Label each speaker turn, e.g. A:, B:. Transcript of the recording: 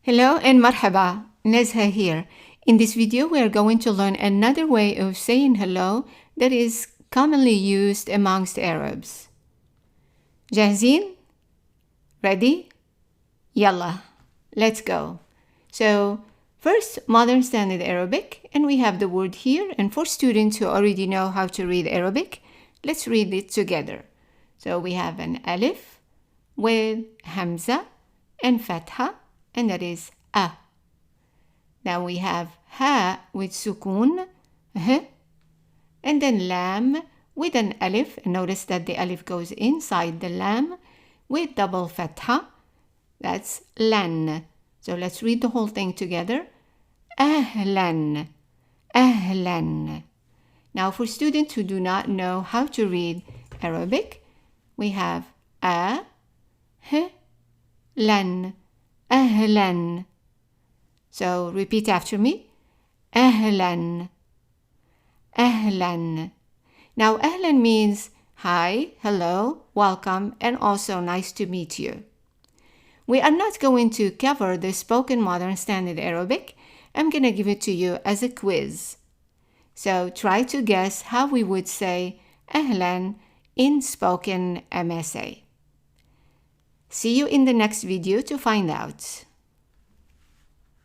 A: Hello and marhaba, Nezha here. In this video, we are going to learn another way of saying hello that is commonly used amongst Arabs. جاهزين? Ready? Yalla, let's go. So, first, Modern Standard Arabic, and we have the word here. And for students who already know how to read Arabic, let's read it together. So we have an alif with hamza and fatha, and that is a. Now we have ha with sukun, h, and then lam with an alif. Notice that the alif goes inside the lam with double fatha. That's lan. So let's read the whole thing together. Ahlan, ahlan. Now for students who do not know how to read Arabic, we have a, h, lan, ahlan. So repeat after me. Ahlan, ahlan. Now ahlan means hi, hello, welcome, and also nice to meet you. We are not going to cover the spoken modern standard Arabic. I'm going to give it to you as a quiz. So try to guess how we would say ahlan in spoken MSA. See you in the next video to find out.